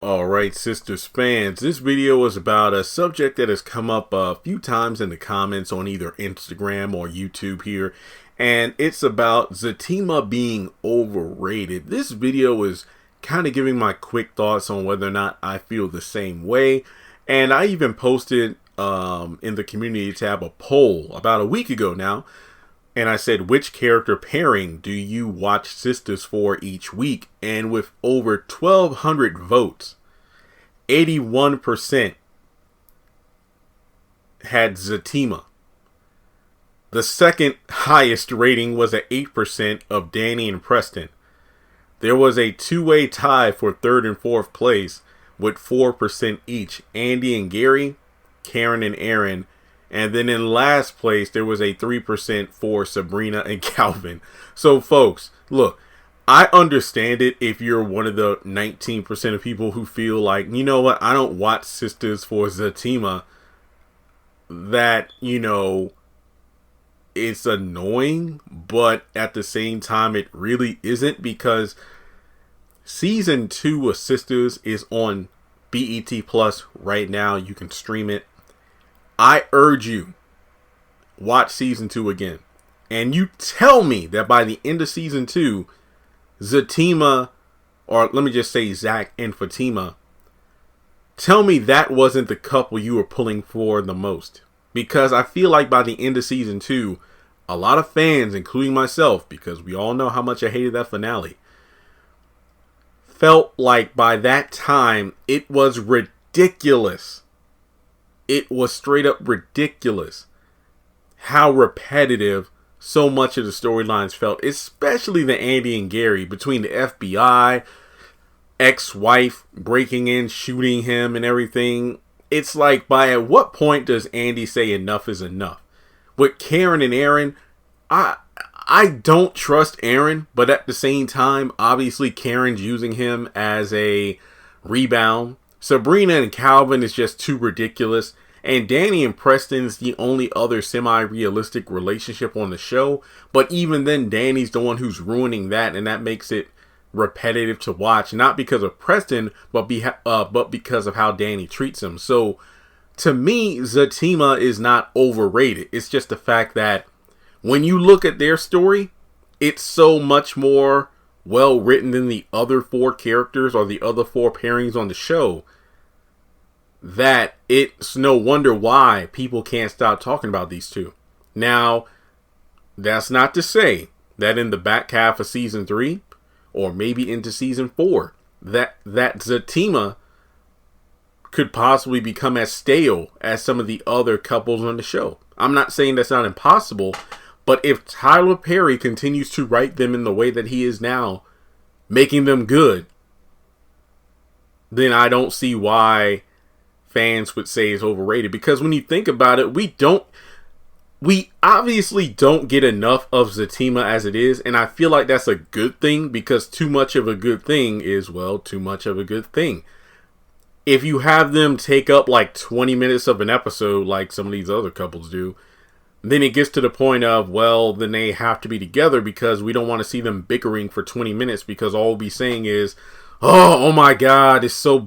Alright, Sisters fans, this video is about a subject that has come up a few times in the comments on either Instagram or YouTube here, and it's about Zatima being overrated. This video is kind of giving my quick thoughts on whether or not I feel the same way, and I even posted in the community tab a poll about a week ago now, and I said, which character pairing do you watch Sisters for each week? And with over 1,200 votes, 81% had Zatima. The second highest rating was at 8% of Danny and Preston. There was a two-way tie for third and fourth place with 4% each. Andy and Gary, Karen and Aaron. And then in last place, there was a 3% for Sabrina and Calvin. So, folks, look, I understand it if you're one of the 19% of people who feel like, you know what, I don't watch Sisters for Zatima. That, it's annoying, but at the same time, it really isn't, because season 2 of Sisters is on BET Plus right now. You can stream it. I urge you, watch season 2 again. And you tell me that by the end of season 2, Zatima, or let me just say Zach and Fatima, tell me that wasn't the couple you were pulling for the most. Because I feel like by the end of season 2, a lot of fans, including myself, because we all know how much I hated that finale, felt like by that time it was ridiculous. It was straight up ridiculous how repetitive so much of the storylines felt, especially the Andy and Gary, between the FBI, ex-wife breaking in, shooting him and everything. It's like, at what point does Andy say enough is enough? With Karen and Aaron, I don't trust Aaron, but at the same time, obviously Karen's using him as a rebound. Sabrina and Calvin is just too ridiculous. And Danny and Preston's the only other semi-realistic relationship on the show. But even then, Danny's the one who's ruining that, and that makes it repetitive to watch. Not because of Preston, but because of how Danny treats him. So, to me, Zatima is not overrated. It's just the fact that when you look at their story, it's so much more well written than the other 4 characters or the other 4 pairings on the show, that it's no wonder why people can't stop talking about these two. Now, that's not to say that in the back half of season 3 or maybe into season 4 that Zatima could possibly become as stale as some of the other couples on the show. I'm not saying that's not impossible, but if Tyler Perry continues to write them in the way that he is now, making them good, then I don't see why fans would say it's overrated. Because when you think about it, we obviously don't get enough of Zatima as it is, and I feel like that's a good thing, because too much of a good thing is, well, too much of a good thing. If you have them take up like 20 minutes of an episode like some of these other couples do, then it gets to the point of, well, then they have to be together, because we don't want to see them bickering for 20 minutes, because all we'll be saying is, oh my God, it's so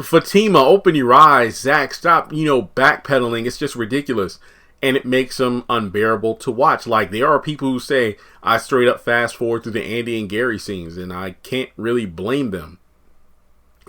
Fatima, open your eyes. Zach, stop, backpedaling. It's just ridiculous. And it makes them unbearable to watch. Like, there are people who say, I straight up fast forward through the Andy and Gary scenes, and I can't really blame them.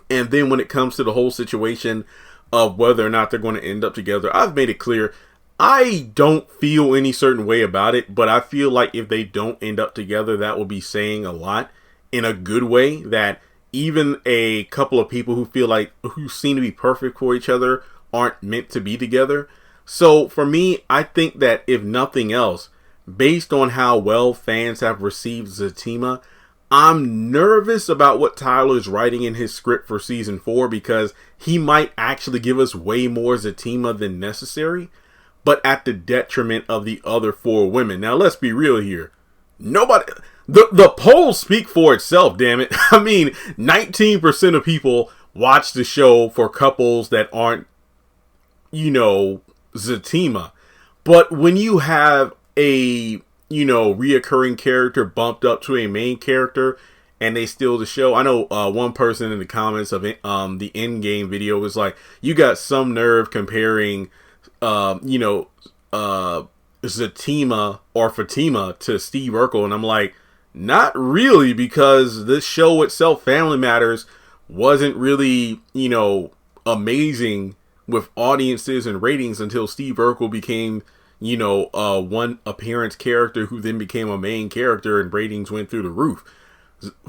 And then when it comes to the whole situation of whether or not they're going to end up together, I've made it clear, I don't feel any certain way about it, but I feel like if they don't end up together, that will be saying a lot. In a good way, that even a couple of people who seem to be perfect for each other aren't meant to be together. So for me, I think that if nothing else, based on how well fans have received Zatima, I'm nervous about what Tyler's writing in his script for season 4, because he might actually give us way more Zatima than necessary, but at the detriment of the other 4 women. Now, let's be real here. The polls speak for itself, damn it. I mean, 19% of people watch the show for couples that aren't, Zatima. But when you have a, reoccurring character bumped up to a main character, and they steal the show. I know one person in the comments of the Endgame video was like, you got some nerve comparing, Zatima or Fatima to Steve Urkel. And I'm like, not really, because this show itself, Family Matters, wasn't really, amazing with audiences and ratings until Steve Urkel became, one appearance character who then became a main character and ratings went through the roof.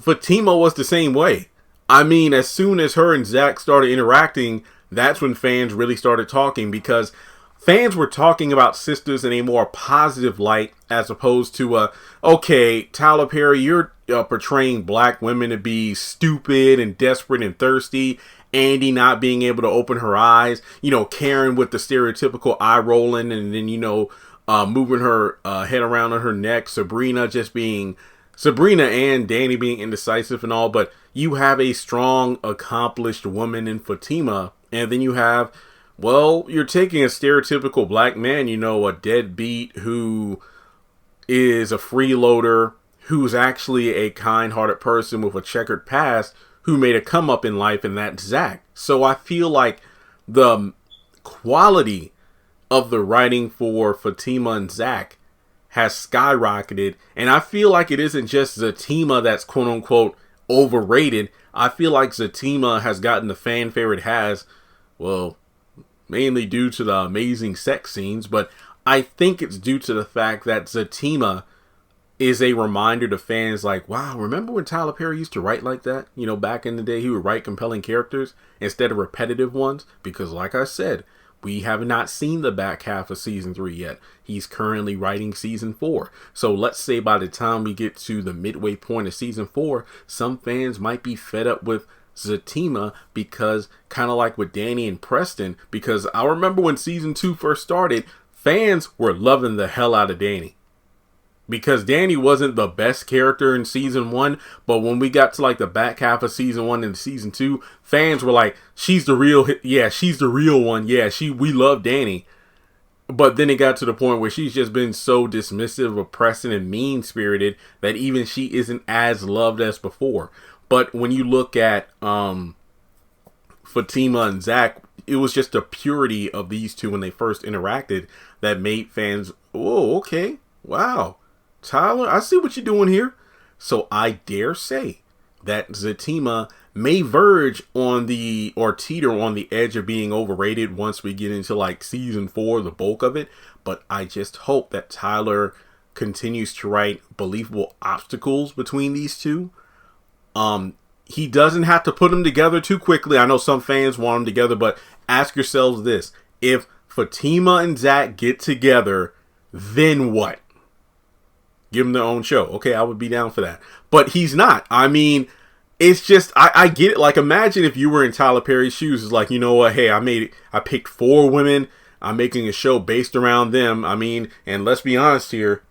Fatima was the same way. I mean, as soon as her and Zach started interacting, that's when fans really started talking, because fans were talking about Sistas in a more positive light, as opposed to, okay, Tyler Perry, you're portraying black women to be stupid and desperate and thirsty. Andy not being able to open her eyes. Karen with the stereotypical eye rolling and then, moving her head around on her neck. Sabrina and Danny being indecisive and all. But you have a strong, accomplished woman in Fatima. And then you have, well, you're taking a stereotypical black man, a deadbeat who is a freeloader, who's actually a kind-hearted person with a checkered past, who made a come up in life, and that's Zach. So I feel like the quality of the writing for Fatima and Zach has skyrocketed. And I feel like it isn't just Zatima that's quote unquote overrated. I feel like Zatima has gotten the fanfare it has, well, mainly due to the amazing sex scenes, but I think it's due to the fact that Zatima is a reminder to fans like, wow, remember when Tyler Perry used to write like that? Back in the day, he would write compelling characters instead of repetitive ones. Because like I said, we have not seen the back half of season 3 yet. He's currently writing season 4. So let's say by the time we get to the midway point of season 4, some fans might be fed up with Zatima, because kind of like with Danny and Preston, because I remember when season 2 first started, fans were loving the hell out of Danny. Because Danny wasn't the best character in season 1, but when we got to like the back half of season 1 and season 2, fans were like, she's the real one. Yeah, we love Danny. But then it got to the point where she's just been so dismissive, oppressive, and mean-spirited that even she isn't as loved as before. But when you look at Fatima and Zach, it was just the purity of these two when they first interacted that made fans, oh, okay, wow. Tyler, I see what you're doing here. So I dare say that Zatima may verge on teeter on the edge of being overrated once we get into like season 4, the bulk of it. But I just hope that Tyler continues to write believable obstacles between these two. He doesn't have to put them together too quickly. I know some fans want them together, but ask yourselves this. If Fatima and Zach get together, then what? Give them their own show. Okay, I would be down for that. But he's not. I mean, it's just, I get it. Like, imagine if you were in Tyler Perry's shoes. It's like, you know what? Hey, I picked 4 women. I'm making a show based around them. I mean, and let's be honest here.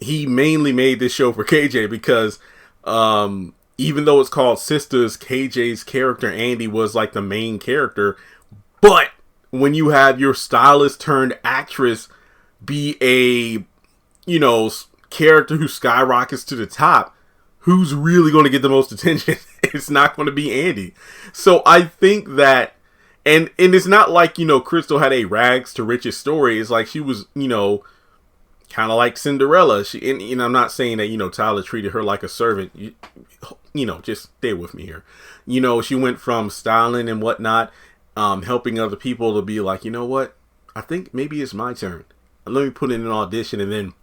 He mainly made this show for KJ because, even though it's called Sistas, KJ's character, Andy, was like the main character. But when you have your stylist turned actress be a, character who skyrockets to the top, who's really going to get the most attention? It's not going to be Andy. So I think that, and it's not like, Crystal had a rags to riches story. It's like she was, kind of like Cinderella. And I'm not saying that, Tyler treated her like a servant. Just stay with me here. She went from styling and whatnot, helping other people to be like, you know what? I think maybe it's my turn. Let me put in an audition and then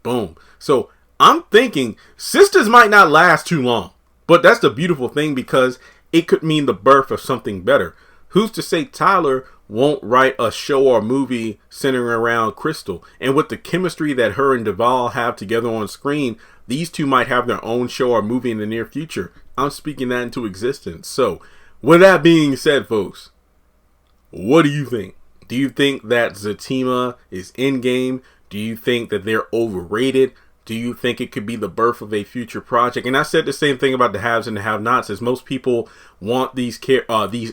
boom. So I'm thinking Sistas might not last too long, but that's the beautiful thing because it could mean the birth of something better. Who's to say Tyler won't write a show or movie centering around Crystal? And with the chemistry that her and Duvall have together on screen, these two might have their own show or movie in the near future. I'm speaking that into existence. So with that being said, folks, what do you think? Do you think that Zatima is in game? Do you think that they're overrated? Do you think it could be the birth of a future project? And I said the same thing about the haves and the have-nots, as most people want these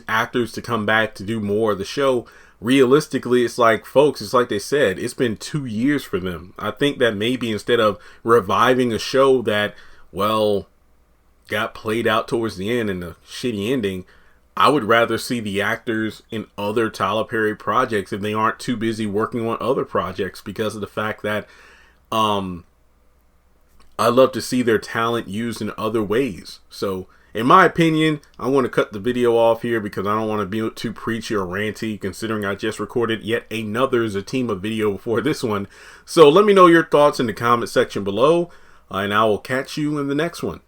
actors to come back to do more of the show. Realistically, it's like, folks, it's like they said, it's been 2 years for them. I think that maybe instead of reviving a show that, well, got played out towards the end and the shitty ending, I would rather see the actors in other Tyler Perry projects if they aren't too busy working on other projects, because of the fact that I love to see their talent used in other ways. So in my opinion, I want to cut the video off here because I don't want to be too preachy or ranty, considering I just recorded yet another Zatima video before this one. So let me know your thoughts in the comment section below, and I will catch you in the next one.